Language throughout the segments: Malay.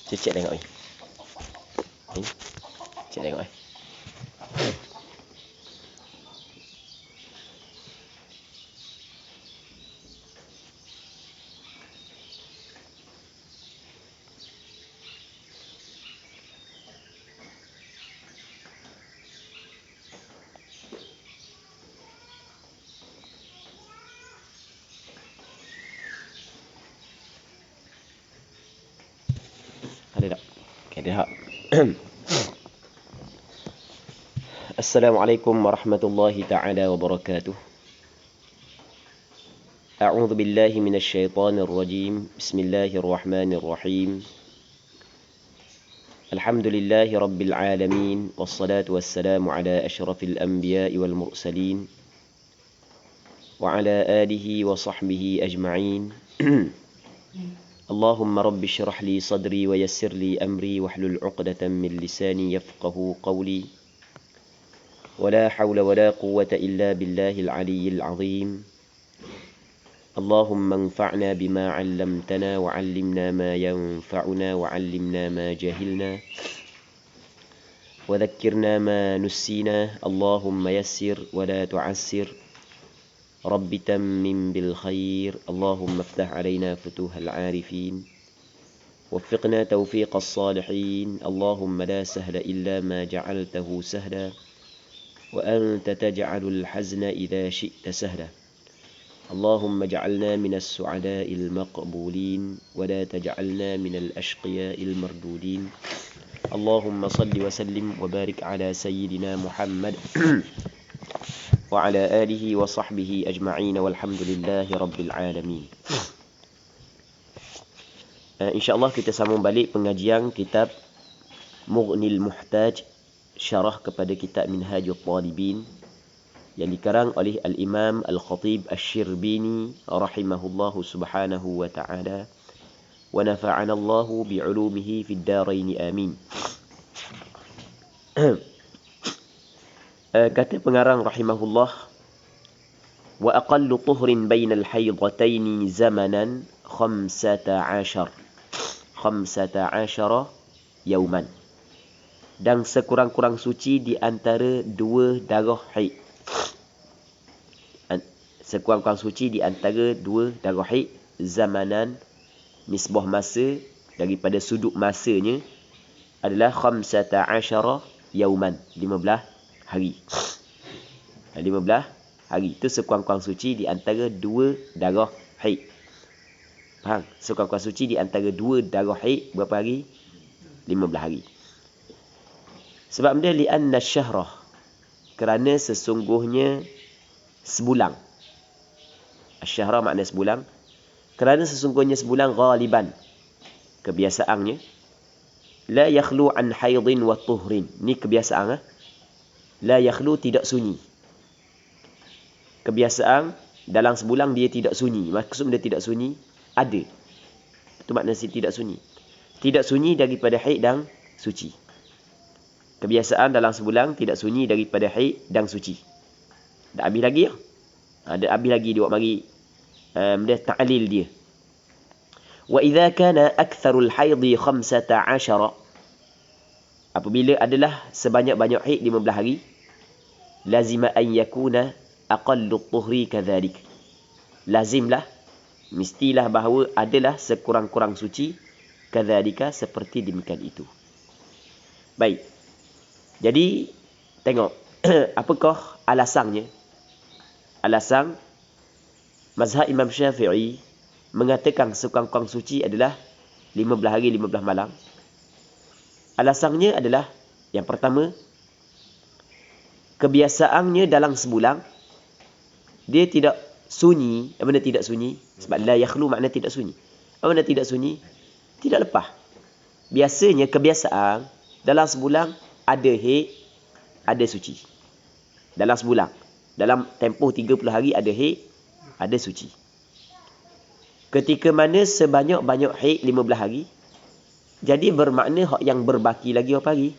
Cik tengok ni. Cik tengok ni. Ada tak? Okey, ada tak? Assalamualaikum warahmatullahi taala wabarakatuh. A'udzu billahi minasy syaithanir rajim. Bismillahirrahmanirrahim. Alhamdulillahi rabbil alamin wassalatu wassalamu ala asyrafil anbiya'i wal mursalin wa ala alihi wa sahbihi ajma'in. Allahumma rabbi syrah li sadri wa yassir li amri wahlul 'uqdatam min lisani yafqahu qawli. ولا حول ولا قوة إلا بالله العلي العظيم. اللهم انفعنا بما علمتنا وعلمنا ما ينفعنا وعلمنا ما جهلنا وذكرنا ما نسينا. اللهم يسر ولا تعسر. رب تمم بالخير. اللهم افتح علينا فتوح العارفين وفقنا توفيق الصالحين. اللهم لا سهل إلا ما جعلته سهلا وأنت تجعل الحزن إذا شئت سهلا. اللهم اجعلنا من السعداء المقبولين ولا تجعلنا من الأشقياء المردودين. اللهم صل وسلم وبارك على سيدنا محمد وعلى آله وصحبه أجمعين والحمد لله رب العالمين. InsyaAllah kita sambung balik pengajian kitab Mughnil Muhtaj, syarah kepada kitab Minhajul Talibin yang dikarang oleh Al-Imam Al-Khatib Asy-Syirbini rahimahullahu subhanahu wa ta'ala wa nafa'ana Allahu bi'ulumihi fid darain amin. Kata pengarang rahimahullah, wa aqallu tuhrin bainal haydataini zamanan 15 yauman, dan sekurang-kurang suci di antara dua darah haid. Sekurang-kurang suci di antara dua darah haid zamanan, nisbah masa daripada sudut masanya adalah 15 yauman, 15 hari. 15 hari itu sekurang-kurang suci di antara dua darah haid. Faham? Sekurang-kurang suci di antara dua darah haid berapa hari? 15 hari. Sebab dia li'anna syahrah, kerana sesungguhnya sebulan. Asy-syahrah makna sebulan. Kerana sesungguhnya sebulan ghaliban, kebiasaannya, la yakhlu an haidin wa tuhrin. Ni kebiasaan. La yakhlu, tidak sunyi. Kebiasaan dalam sebulan dia tidak sunyi. Maksud dia tidak sunyi, ada. Itu makna tidak sunyi. Tidak sunyi daripada haid dan suci. Kebiasaan dalam sebulan tidak sunyi daripada haid dan suci. Dah habis lagi ya? Ada habis lagi dia buat mari dia ta'lil dia. Wa idza kana aktsarul haidhi 15, apabila adalah sebanyak-banyak haid 15 hari, lazima an yakuna aqallu tuhri kadzalik. Lazimlah, mestilah bahawa adalah sekurang-kurang suci kadzalika, seperti demikian itu. Baik. Jadi tengok apakah alasannya? Alasan mazhab Imam Syafi'i mengatakan sekurang-kurang suci adalah 15 hari 15 malam. Alasannya adalah, yang pertama, kebiasaannya dalam sebulan dia tidak sunyi. Apa makna tidak sunyi? Sebab la yakhlu makna tidak sunyi. Apa makna tidak sunyi? Tidak lepas. Biasanya kebiasaan dalam sebulan ada haid, ada suci. Dalam sebulan, dalam tempoh 30 hari ada haid, ada suci. Ketika mana sebanyak-banyak haid 15 hari, jadi bermakna hak yang berbaki lagi berapa hari?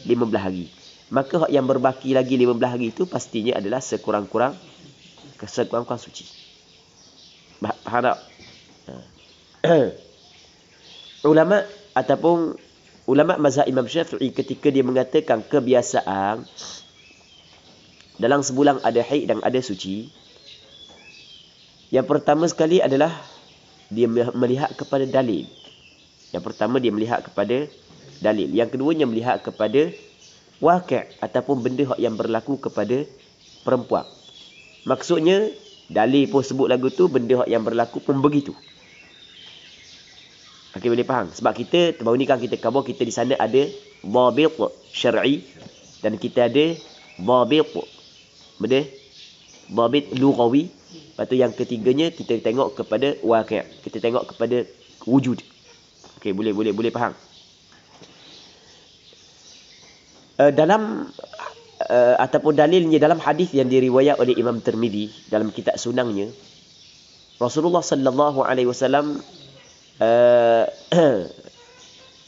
15 hari. Maka hak yang berbaki lagi 15 hari itu pastinya adalah sekurang-kurang suci. Faham tak? Ulama ataupun ulama mazhab Imam Syafi'i ketika dia mengatakan kebiasaan dalam sebulan ada haid dan ada suci, yang pertama sekali adalah dia melihat kepada dalil. Yang pertama dia melihat kepada dalil. Yang keduanya melihat kepada waqi' ataupun benda yang berlaku kepada perempuan. Maksudnya dalil pun sebut lagu tu, benda yang berlaku pun begitu. Okey, boleh faham? Sebab kita baru ni kan kita khabar kita di sana ada dhabit syar'i dan kita ada dhabit benda dhabit lughawi. Lepas tu yang ketiganya kita tengok kepada waqi', kita tengok kepada wujud. Okey, boleh faham. Dalam ataupun dalilnya dalam hadis yang diriwayat oleh Imam Tirmizi dalam kitab sunangnya, Rasulullah sallallahu alaihi wasallam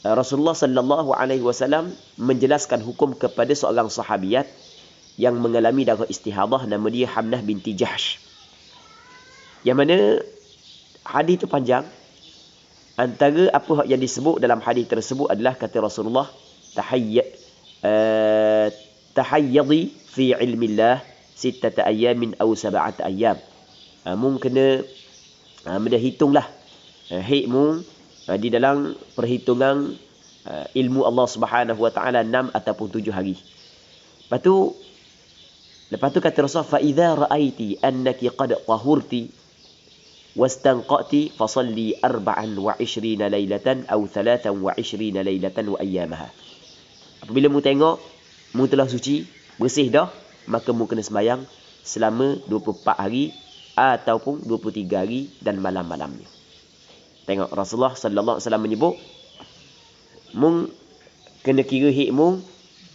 Rasulullah sallallahu alaihi wasallam menjelaskan hukum kepada seorang sahabiat yang mengalami darah istihadah, nama dia Hamnah binti Jahsh. Yang mana hadis itu panjang. Antara apa yang disebut dalam hadis tersebut adalah kata Rasulullah, tahayyadi fi ilmillah sittata ayamin aw sab'at ayam. Mung kena hitunglah haidmu di dalam perhitungan ilmu Allah Subhanahu wa taala 6 ataupun 7 hari. Lepas tu kata Rasul, fa idza ra'aiti annaki qad tahurti wastanqati fasalli 24 lailatan aw 23 lailatan wa ayyamaha. Apabila mu tengok mu telah suci, bersih dah, maka mu kena sembahyang selama 24 hari ataupun 23 hari dan malam-malamnya. Tengok Rasulullah sallallahu alaihi wasallam menyebut mu kena kira haid mu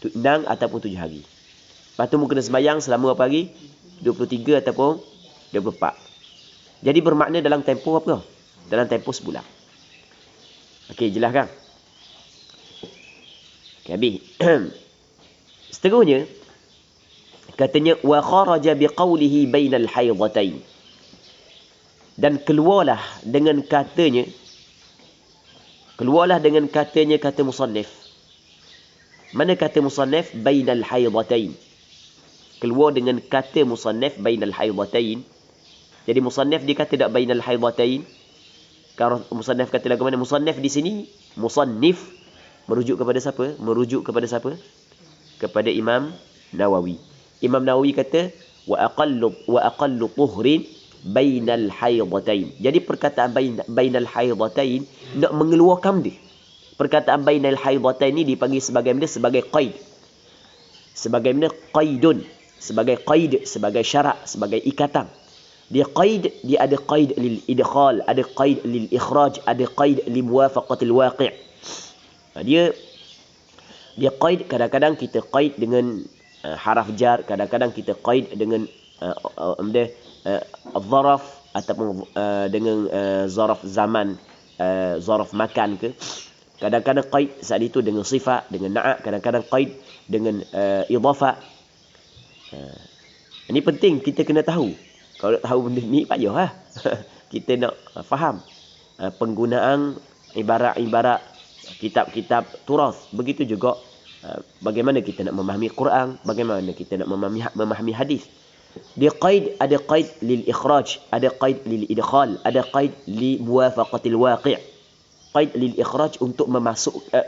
6 ataupun 7 hari. Lepas tu mu kena sembahyang selama berapa hari? 23 ataupun 24. Jadi bermakna dalam tempoh apa? Dalam tempoh sebulan. Okey, jelas kan? Okey, habis. Seterusnya katanya wa kharaja biqaulihi bainal haidhatain. Dan keluarlah dengan katanya kata musannif. Mana kata musannif? Bainal haidhatain. Keluar dengan kata musannif bainal haidhatain. Jadi musannif dia kata tak bainal haidhatain. Kalau musannif kata lagu mana? Musannif di sini, musannif merujuk kepada siapa? Kepada Imam Nawawi. Imam Nawawi kata wa aqallu tuhrin bainal haidhatain. Jadi perkataan bainal haidhatain nak mengeluarkan dia. Perkataan bainal haidhatain ni dipanggil sebagai benda sebagai qaid. Sebagai benda qaidun, sebagai qaid, sebagai syarat, sebagai ikatan. Dia qaid, dia ada qaid lil idkhal, ada qaid lil ikhraj, ada qaid li muwafaqatil waqi'. Dia qaid, kadang-kadang kita qaid dengan haraf jar, kadang-kadang kita qaid dengan zaraf ataupun dengan zaraf zaman, zaraf makan ke. Kadang-kadang qaid saat itu dengan sifat, dengan na'at, kadang-kadang qaid dengan idhafah. Ini penting kita kena tahu. Kalau tak tahu benda ni payahlah. Kita nak faham penggunaan ibarat-ibarat kitab-kitab turas. Begitu juga bagaimana kita nak memahami Quran, bagaimana kita nak memahami hadis. Dia qaid, ada qaid lil ikhraj, ada qaid lil idkhal, ada qaid li muwafaqatil waqi'. Qaid lil ikhraj untuk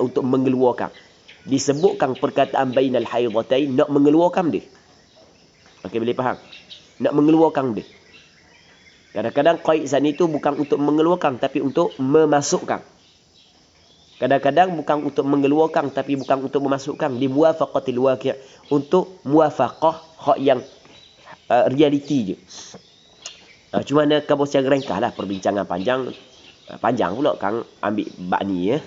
untuk mengeluarkan. Disebutkan perkataan bainal haidhatain nak mengeluarkan dia. Okey, boleh faham? Nak mengeluarkan dia. Kadang-kadang qaid saat itu bukan untuk mengeluarkan tapi untuk memasukkan. Kadang-kadang bukan untuk mengeluarkan tapi bukan untuk memasukkan. Di muwafaqatil waqi', untuk muwafaqah hak yang realiti je. Cuma nak kabur secara ringkas lah, perbincangan panjang. Panjang pula Kang ambil bab ni ya.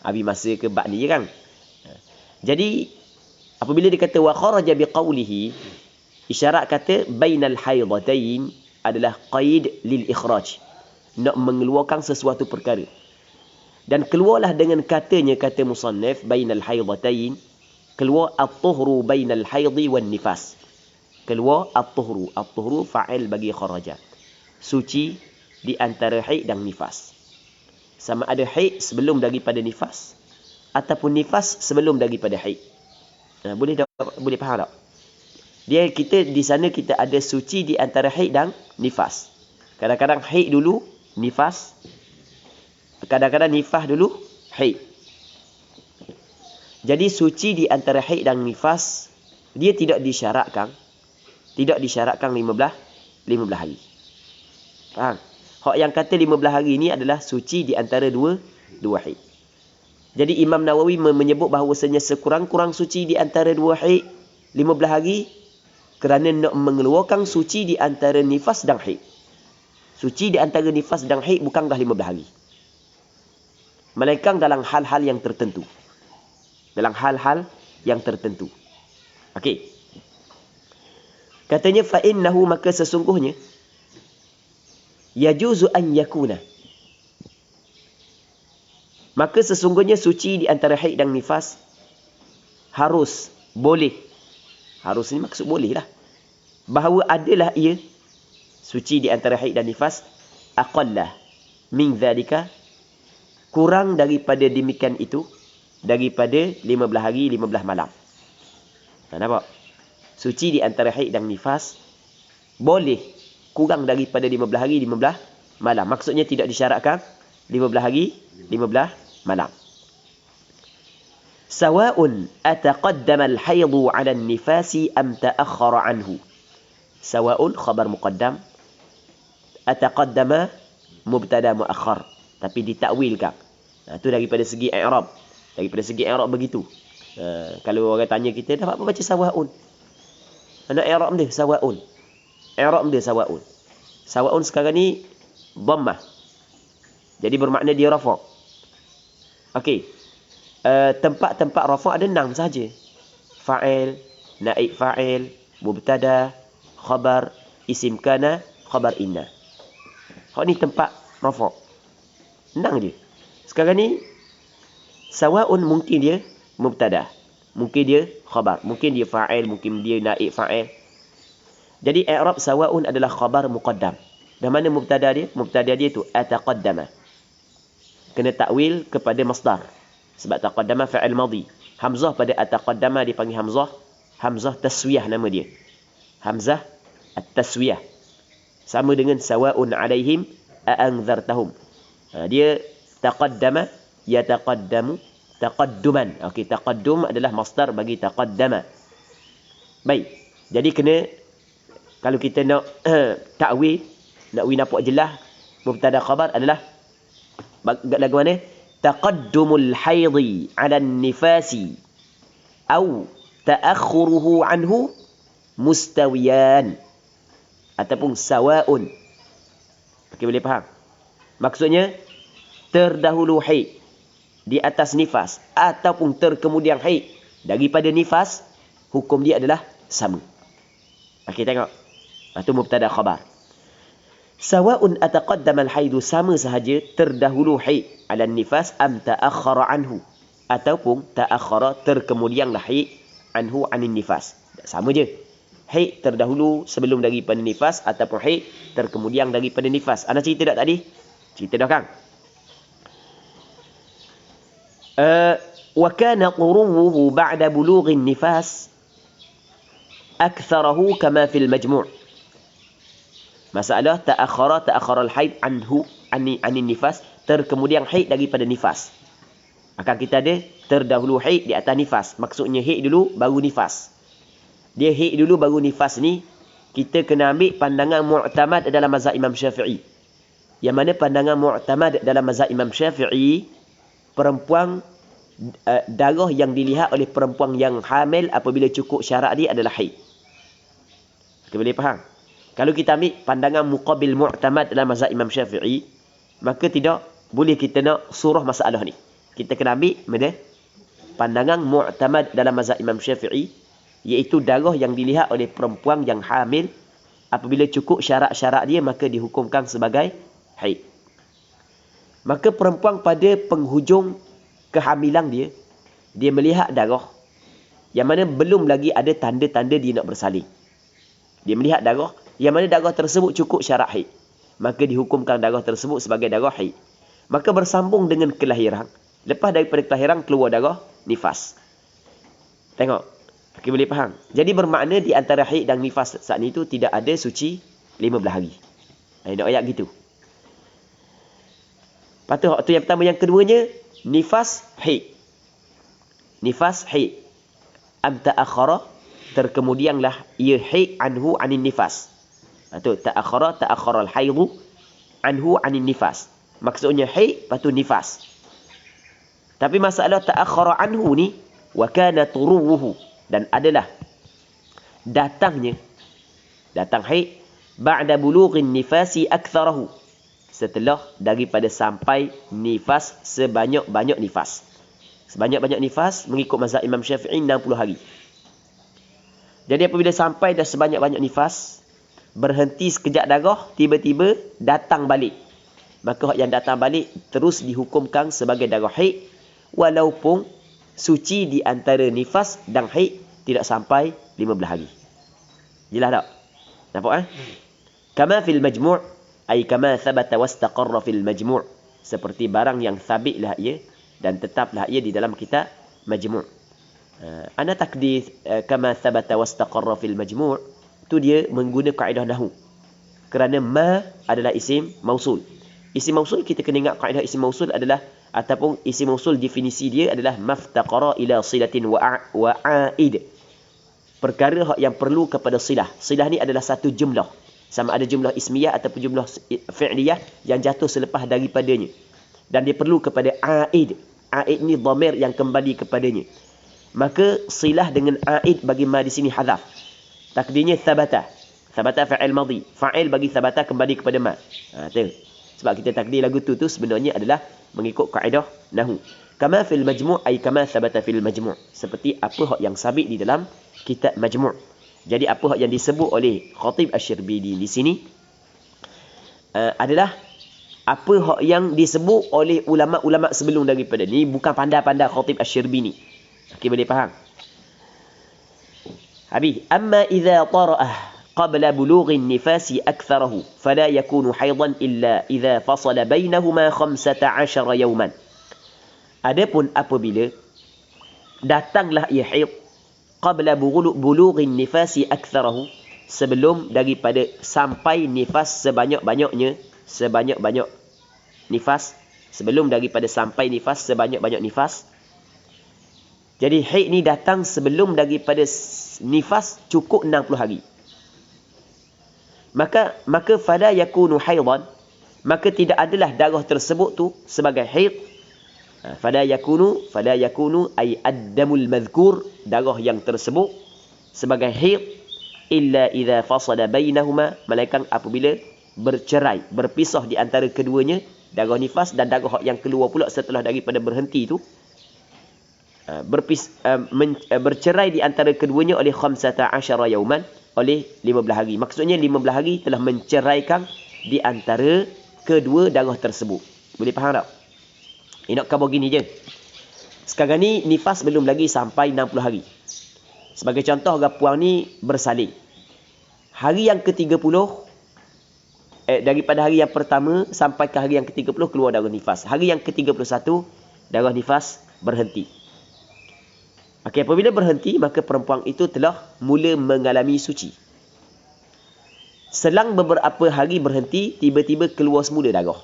Habis masa ke bab ni je kan. Jadi apabila dia kata wa kharaja biqaulihi, isyarat kata bainal haidhatain adalah qaid lil ikhraj, nak mengeluarkan sesuatu perkara. Dan keluarlah dengan katanya, kata musannif bainal haidhatain, keluar at-tuhru bainal haidhi wan nifas. Keluar at-tuhru. At-tuhru fa'il bagi kharaja. Suci di antara haid dan nifas. Sama ada haid sebelum daripada nifas ataupun nifas sebelum daripada haid. Boleh faham tak? Kita di sana kita ada suci di antara haid dan nifas. Kadang-kadang haid dulu, nifas. Kadang-kadang nifas dulu, haid. Jadi suci di antara haid dan nifas, dia tidak disyaratkan 15 hari. Faham? Hak yang kata 15 hari ni adalah suci di antara dua haid. Jadi Imam Nawawi menyebut bahawasanya sekurang-kurang suci di antara dua haid 15 hari kerana nak mengeluarkan suci di antara nifas dan haid. Suci di antara nifas dan haid bukanlah 15 hari. Melainkan dalam hal-hal yang tertentu. Okey. Katanya fa'innahu, maka sesungguhnya yajuzu an yakuna. Maka sesungguhnya suci di antara haid dan nifas boleh. Harus ni maksud boleh lah. Bahawa adalah ia suci di antara haid dan nifas aqallah min dhalika, kurang daripada demikian itu, daripada 15 hari 15 malam. Nampak? Suci di antara haid dan nifas boleh kurang daripada 15 hari 15 malam. Maksudnya tidak disyaratkan 15 hari 15 malam. Sawa'un ataqaddama al-haidhu 'ala an-nifasi am ta'akhkhara 'anhu. Sawa'un khabar muqaddam, ataqaddama mubtada muakhar, tapi ditakwilkan. Itu daripada segi i'rab. Daripada segi i'rab begitu. Kalau orang tanya kita, dapat apa baca sawa'un? Anak i'rab dia sawa'un. I'rab dia sawa'un. Sawa'un sekarang ni dhammah. Jadi bermakna dia rafa'. Okey. Tempat-tempat rafa' ada 6 sahaja. Fa'il, naib fa'il, mubtada, khabar, isim kana, khabar inna. Hak ni tempat rafa'. 6 je. Sekarang ni sawa'un mungkin dia mubtada, mungkin dia khabar, mungkin dia fa'il, mungkin dia naib fa'il. Jadi i'rab sawa'un adalah khabar muqaddam. Dan mana mubtada dia? Mubtada dia tu ataqaddama. Kena takwil kepada masdar. Sebab taqaddama fa'il madhi. Hamzah pada ataqaddama dipanggil hamzah taswiyah nama dia. Hamzah at-taswiyah. Sama dengan sawa'un alaihim a'anzartahum. Dia taqaddama yataqaddamu taqadduman. Okey, taqaddum adalah masdar bagi taqaddama. Baik. Jadi kena, kalau kita nak takwil, nak nampak jelas mubtada khabar adalah lagu mana? Taqaddumul haidhi 'ala an-nifasi aw ta'akhkhuruhu 'anhu mustawiyan, ataupun sawa'un. Okey, boleh faham? Maksudnya terdahulu haid di atas nifas ataupun terkemudian haid daripada nifas, hukum dia adalah sama. Okey, tengok. Itu mubtada khabar. Sawa'un ataqaddama al-haidu, sama sahaja terdahulu haid ala nifas am ta'akhkhara anhu, ataupun ta'akhkhara terkemudianlah haid anhu anin nifas. Sama je. Haid terdahulu sebelum daripada nifas ataupun haid terkemudian daripada nifas. Ana cerita dah tadi? Cerita dah kan? Wa kana quruhu ba'da bulughin nifas aktharahu kama fil majmu'. Masalah ta'akhara al-haid anhu anin nifas, terkemudian haid daripada nifas. Maka kita ada terdahulu haid di atas nifas. Maksudnya haid dulu baru nifas. Dia haid dulu baru nifas ni, kita kena ambil pandangan mu'tamad dalam mazhab Imam Syafi'i. Yang mana pandangan mu'tamad dalam mazhab Imam Syafi'i, perempuan darah yang dilihat oleh perempuan yang hamil apabila cukup syarat dia adalah haid. Kita boleh faham? Kalau kita ambil pandangan muqabil mu'tamad dalam mazhab Imam Syafi'i, maka tidak boleh kita nak surah masalah ni. Kita kena ambil pandangan mu'tamad dalam mazhab Imam Syafi'i, iaitu darah yang dilihat oleh perempuan yang hamil apabila cukup syarat-syarat dia, maka dihukumkan sebagai haid. Maka perempuan pada penghujung kehamilan dia, dia melihat darah yang mana belum lagi ada tanda-tanda dia nak bersalin. Dia melihat darah yang mana darah tersebut cukup syarat haid, maka dihukumkan darah tersebut sebagai darah haid. maka bersambung dengan kelahiran. Lepas daripada kelahiran keluar darah nifas. Tengok. Okay, boleh faham? Jadi bermakna di antara haid dan nifas saat itu tidak ada suci 15 hari. Nak ayat gitu. Lepas tu yang pertama. Yang keduanya, nifas haid. Nifas haid. Ta'akhara, terkemudianlah ia haid anhu anin nifas. Tu ta'akhara al-haidu anhu anin nifas. Maksudnya haid, lepas tu nifas. Tapi masalah ta'akhara anhu ni, wa kana turuwuhu, dan adalah datang haid ba'da bulughin nifasi aktharahu, setelah daripada sampai nifas sebanyak-banyak nifas. Sebanyak-banyak nifas mengikut mazhab Imam Syafi'i 60 hari. Jadi apabila sampai dah sebanyak-banyak nifas, berhenti sekejap darah, tiba-tiba datang balik. Maka yang datang balik terus dihukumkan sebagai darah haid, walaupun suci di antara nifas dan haid tidak sampai 15 hari. Jelas tak? Nampak Kama fil majmu' ay kama thabata wastaqarra fil majmu'. Seperti barang yang sabitlah ia dan tetaplah ia di dalam kitab majmu'. Ana takdir kama thabata wastaqarra fil majmu', tu dia mengguna kaedah nahwu. Kerana ma adalah isim mausul. Isim mausul kita kena ingat kaedah isim mausul adalah, ataupun isim mausul definisi dia adalah maftaqara ila silatin wa a'id. Perkara yang perlu kepada silah. Silah ni adalah satu jumlah. Sama ada jumlah ismiyah ataupun jumlah fi'liyah yang jatuh selepas daripadanya. Dan dia perlu kepada a'id. A'id ni dhamir yang kembali kepadanya. Maka silah dengan a'id bagi ma di sini hadaf. Takdirnya thabata. Thabata fa'il madhi. Fa'il bagi thabata kembali kepada ma. Tu. Sebab kita takdir lagu tu sebenarnya adalah mengikut kaedah nahwu. Kama fil majmu' ay kama thabata fil majmu'. Seperti apa hak yang sabit di dalam kitab majmu'. Jadi apa hak yang disebut oleh Khatib Asy-Syirbini di sini adalah apa hak yang disebut oleh ulama-ulama sebelum daripada ni, bukan pandai-pandai Khatib Asy-Syirbini. Okey, boleh faham? Habis, amma idza tara'ah qabla bulughin nifasi aktharahu fala yakunu haidan illa idza fasala bainahuma 15 yawman. Adapun apabila datanglah ia haid qabla bulughin nifasi aktharahu, sebelum daripada sampai nifas sebanyak-banyak nifas, sebelum daripada sampai nifas sebanyak-banyak nifas. Jadi haid ni datang sebelum daripada nifas cukup 60 hari. Maka fala yakunu haidan, maka tidak adalah darah tersebut tu sebagai haid. Fala yakunu ay ad-damul madhkur, darah yang tersebut sebagai haid, illa idza fasala bainahuma, melainkan apabila bercerai, berpisah di antara keduanya, darah nifas dan darah yang keluar pula setelah daripada berhenti tu, bercerai di antara keduanya oleh 15 yauman, oleh 15 hari. Maksudnya 15 hari telah menceraikan di antara kedua darah tersebut. Boleh faham tak? Nak khabar gini je. Sekarang ni nifas belum lagi sampai 60 hari. Sebagai contoh, puan ni bersalin. Hari yang ke-30, daripada hari yang pertama sampai ke hari yang ke-30 keluar darah nifas. Hari yang ke-31 darah nifas berhenti. Okey, apabila berhenti, maka perempuan itu telah mula mengalami suci. Selang beberapa hari berhenti, tiba-tiba keluar semula darah.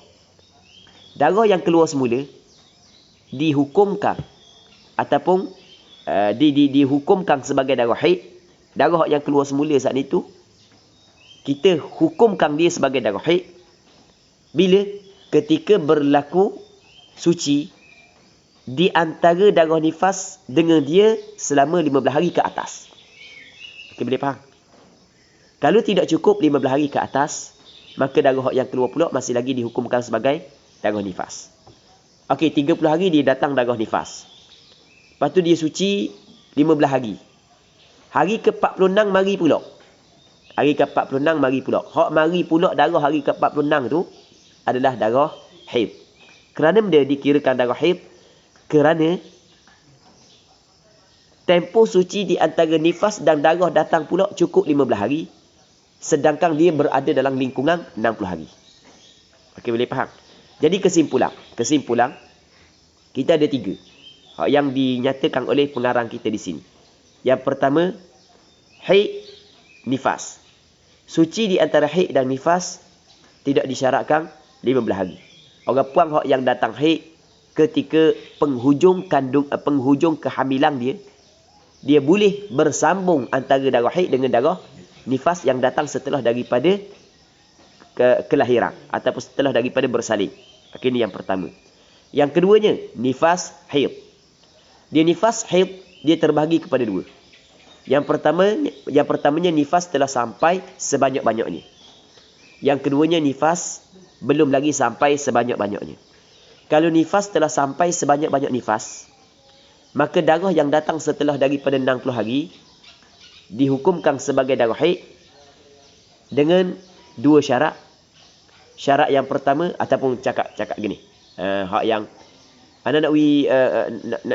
Darah yang keluar semula dihukumkan ataupun dihukumkan sebagai darah haid. Darah yang keluar semula saat itu kita hukumkan dia sebagai darah haid bila ketika berlaku suci di antara darah nifas dengan dia selama 15 hari ke atas. Okey, boleh faham? Kalau tidak cukup 15 hari ke atas, maka darah yang keluar pula masih lagi dihukumkan sebagai darah nifas. Okey, 30 hari dia datang darah nifas. Lepas tu dia suci 15 hari. Hari ke-46 mari pula. Hari ke-46 mari pula. Hak mari pula darah hari ke-46 tu adalah darah haid. Kerana dia dikirakan darah haid? Kerana tempoh suci di antara nifas dan darah datang pula cukup 15 hari. Sedangkan dia berada dalam lingkungan 60 hari. Okey, boleh faham? Jadi kesimpulan, kita ada 3 yang dinyatakan oleh pengarang kita di sini. Yang pertama, haid, nifas. Suci di antara haid dan nifas tidak disyaratkan 15 hari. Orang puang yang datang haid ketika penghujung kehamilan dia boleh bersambung antara darah haid dengan darah nifas yang datang setelah daripada kelahiran ataupun setelah daripada bersalin. Okay, ini yang pertama. Yang keduanya, nifas haid. Nifas haid dia terbahagi kepada 2. Yang pertamanya nifas telah sampai sebanyak-banyaknya. Yang keduanya nifas belum lagi sampai sebanyak-banyaknya. Kalau nifas telah sampai sebanyak-banyak nifas, maka darah yang datang setelah daripada 60 hari dihukumkan sebagai darah haid dengan 2 syarat. Syarat yang pertama, ataupun cakap gini. Hak yang anda nak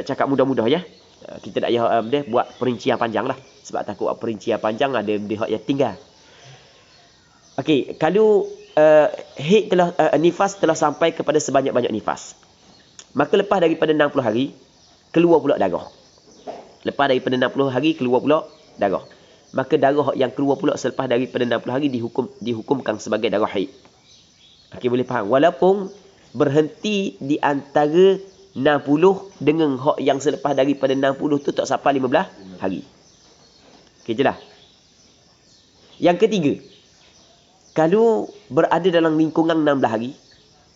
cakap mudah-mudah ya. Kita tak payah buat perincian panjang lah. Sebab takut perincian panjang ada hak yang tinggal. Okey, kalau haid nifas telah sampai kepada sebanyak-banyak nifas, maka lepas daripada 60 hari keluar pula darah. Lepas daripada 60 hari keluar pula darah. Maka darah yang keluar pula selepas daripada 60 hari dihukumkan sebagai darah haid. Okey, boleh faham. Walaupun berhenti di antara 60 dengan hak yang selepas daripada 60 tu tak sampai 15 hari. Okey, jelas. Yang ketiga, kalau berada dalam lingkungan 16 hari,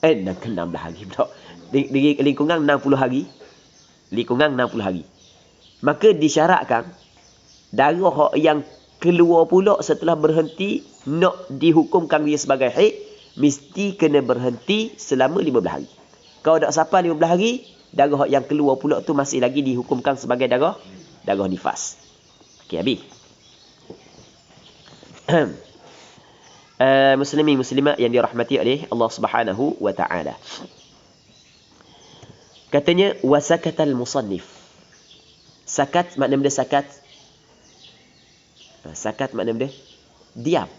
16 hari pula. Di lingkungan 60 hari, maka disyaratkan darah yang keluar pula setelah berhenti nak dihukumkan dia sebagai haid, mesti kena berhenti selama 15 hari. Kalau tak sampai 15 hari, darah yang keluar pula tu masih lagi dihukumkan sebagai darah nifas. Okey, habis. Muslimin muslimat yang dirahmati oleh Allah Subhanahu wa taala. Katanya wasakatal musannif. Sakat makna benda sakat. Sakat makna benda diam.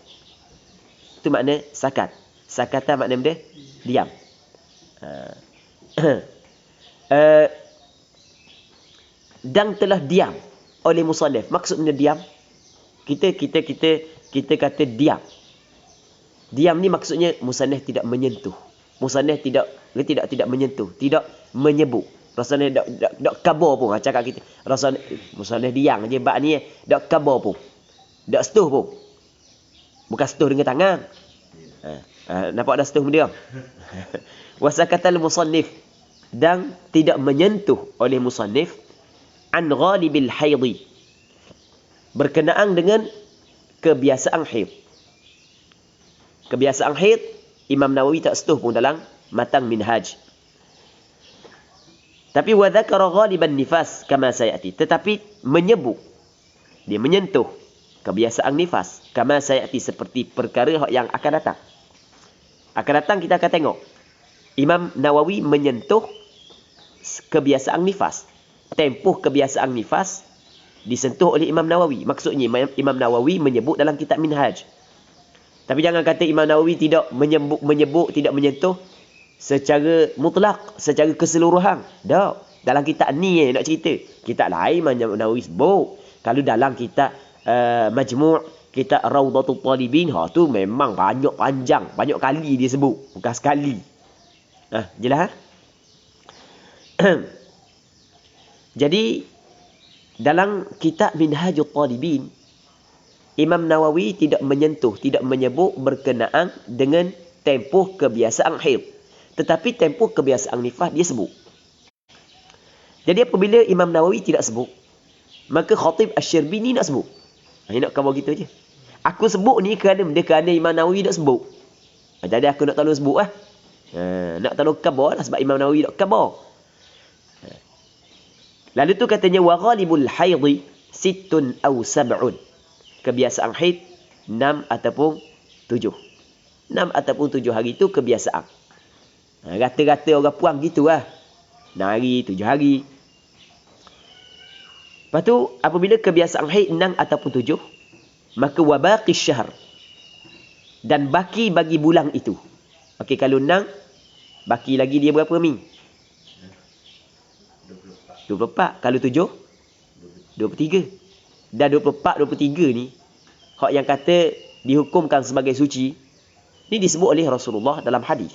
Itu makna sakat. Sakata makna benda diam. Dan telah diam oleh musannif. Maksudnya diam. Kita kata diam. Diam ni maksudnya musannif tidak menyentuh. Musannif tidak menyentuh, tidak menyebut. Rasanya dak kabar pun cakap kita. Rasanya musannif diam je bab ni dak kabar pun. Dak setuh pun. Bukan setuh dengan tangan. Nampak dah setuh diam. Wasakatal musannif, dan tidak menyentuh oleh musannif an ghalibil haidhi, berkenaan dengan kebiasaan haid. Kebiasaan haid Imam Nawawi tak setuh pun dalam matan Minhaj. Tapi wa dzakara ghaliban nifas kama sayati, tetapi menyebut, dia menyentuh kebiasaan nifas kama sayati, seperti perkara yang akan datang. Akan datang kita akan tengok Imam Nawawi menyentuh kebiasaan nifas. Tempoh kebiasaan nifas disentuh oleh Imam Nawawi. Maksudnya Imam Nawawi menyebut dalam kitab Minhaj. Tapi jangan kata Imam Nawawi tidak menyebut, tidak menyentuh secara mutlak, secara keseluruhan. Tak. Dalam kitab ni nak cerita. Kitab lain Imam Nawawi sebut. Kalau dalam kitab Majmu', kitab Rawdatul Talibin, tu memang banyak panjang. Banyak kali dia sebut. Bukan sekali. Jelas? Jadi, dalam kitab Minhajul Talibin, Imam Nawawi tidak menyentuh, tidak menyebut berkenaan dengan tempoh kebiasaan haid. Tetapi tempoh kebiasaan nifas dia sebut. Jadi apabila Imam Nawawi tidak sebut, maka Khatib Asy-Syarbini nak sebut. Nak khabar gitu je. Aku sebut ni kerana Imam Nawawi tak sebut. Jadi aku nak tolong sebut lah. Nak tolong khabar lah sebab Imam Nawawi tak khabar. Lalu tu katanya wa ghalibul haidhi sittun aw sab'un. Kebiasaan haid 6 ataupun 7. 6 ataupun 7 hari itu kebiasaan. Rata-rata orang puang gitu lah. 6 hari, 7 hari. Lepas tu apabila kebiasaan haid 6 ataupun 7, maka wa baqi syahr, dan baki bagi bulan itu. Okey, kalau 6 Baki lagi dia berapa mi? 24. Kalau 7? 23. Dan 24, 23 ni, hak yang kata dihukumkan sebagai suci, ni disebut oleh Rasulullah dalam hadis.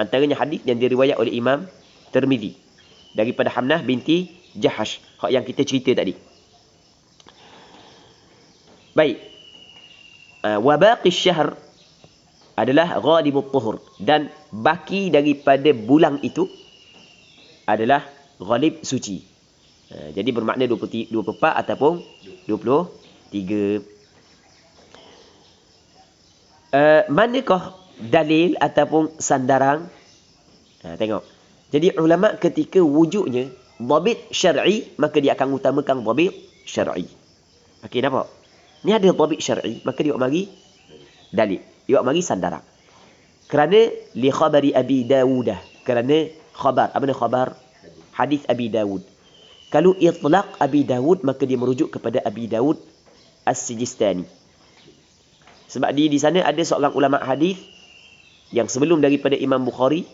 Antaranya hadis yang diriwayat oleh Imam Tirmizi daripada Hamnah binti Jahash, hak yang kita cerita tadi. Baik. Wa baqi syahr adalah ghalibut tuhur, dan baki daripada bulan itu adalah ghalib suci. Jadi bermakna 24 ataupun 23. Manakah dalil ataupun sandaran? Tengok. Jadi ulama ketika wujudnya dhabit syar'i, maka dia akan utamakan dhabit syar'i. Okey, nampak? Ni ada dhabit syar'i, maka dia mari dalil. Dia mari sandaran. Kerana li khabari Abi Dawud. Kerana khabar. Apa nama khabar? Hadis Abi Dawud. Kalau itlaq Abi Dawud, maka dia merujuk kepada Abi Dawud As-Sijistani. Sebab di sana ada seorang ulama hadis yang sebelum daripada Imam Bukhari,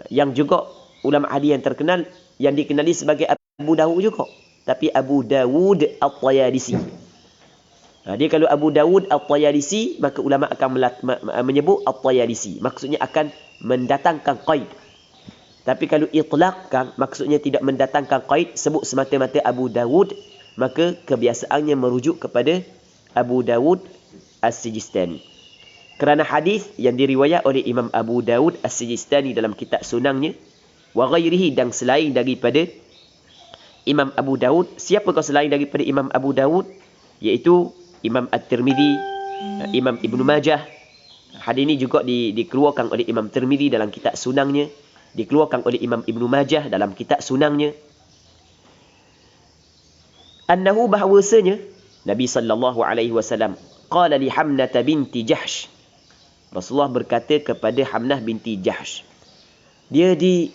yang juga ulama hadis yang terkenal, yang dikenali sebagai Abu Dawud juga, tapi Abu Dawud At-Tayalisi. Dia kalau Abu Dawud At-Tayalisi, maka ulama akan menyebut At-Tayalisi, maksudnya akan mendatangkan qaid. Tapi kalau itlaqkan, maksudnya tidak mendatangkan qaid, sebut semata-mata Abu Dawud, maka kebiasaannya merujuk kepada Abu Dawud As-Sijistani. Kerana hadis yang diriwayat oleh Imam Abu Dawud As-Sijistani dalam kitab sunangnya, wa ghairihi, dan selain daripada Imam Abu Dawud. Siapakah selain daripada Imam Abu Dawud? Iaitu Imam At-Tirmizi, Imam Ibnu Majah. Hadis ini juga dikeluarkan oleh Imam Tirmizi dalam kitab sunangnya, dikeluarkan oleh Imam Ibnu Majah dalam kitab sunangnya. Annahu, bahawasanya Nabi sallallahu alaihi wasallam qala li Hamnah binti Jahsh. Rasulullah berkata kepada Hamnah binti Jahsh. Dia di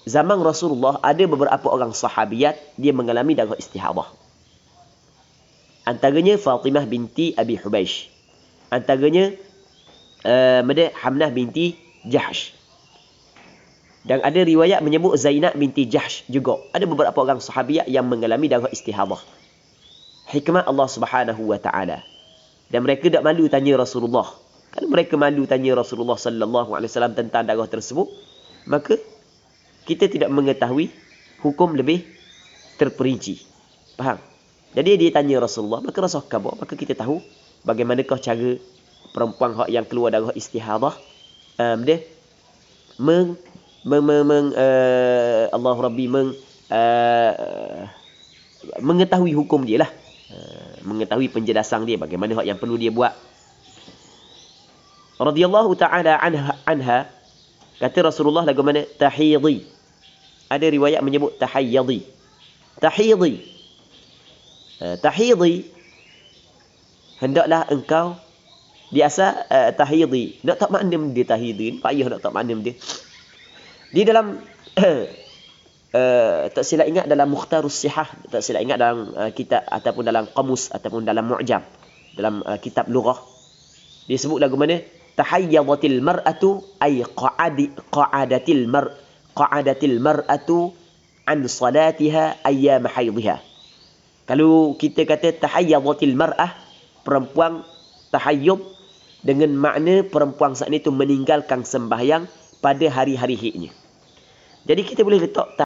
zaman Rasulullah ada beberapa orang sahabiat dia mengalami darah istihadah. Antaranya Fatimah binti Abi Hubaish. Antaranya Hamnah binti Jahsh. Dan ada riwayat menyebut Zainab binti Jahsh juga. Ada beberapa orang sahabiat yang mengalami darah istihadah. Hikmah Allah Subhanahu wa taala. Dan mereka tak malu tanya Rasulullah. Kalau mereka malu tanya Rasulullah sallallahu alaihi wasallam tentang darah tersebut, maka kita tidak mengetahui hukum lebih terperinci. Faham? Jadi dia tanya Rasulullah, maka Rasulullah khabar, maka kita tahu bagaimanakah cara perempuan yang keluar darah istihadah dia Allah Rabbi mengetahui hukum dia lah, mengetahui penjelasan dia, bagaimana hak yang perlu dia buat. Radhiyallahu ta'ala anha, kata Rasulullah lagu mana? Tahidhi. Ada riwayat menyebut tahayyadi. Tahidhi. Tahidhi, hendaklah engkau, biasa tahidhi, nak tak makna dia tahidhi, payah nak tak makna dia. Di dalam tak silap ingat dalam Mukhtarus Sihah, tak silap ingat dalam kitab ataupun dalam qamus ataupun dalam mu'jam, dalam kitab lughah, dia sebut lagu mana? Tahayyadatil mar'atu ay qa'adatil mar'atu an salatiha ayyam haidhiha. Kalau kita kata tahayyadatil mar'ah, perempuan tahayyud, dengan makna perempuan saat itu meninggalkan sembahyang pada hari-hari haidnya. Jadi kita boleh letak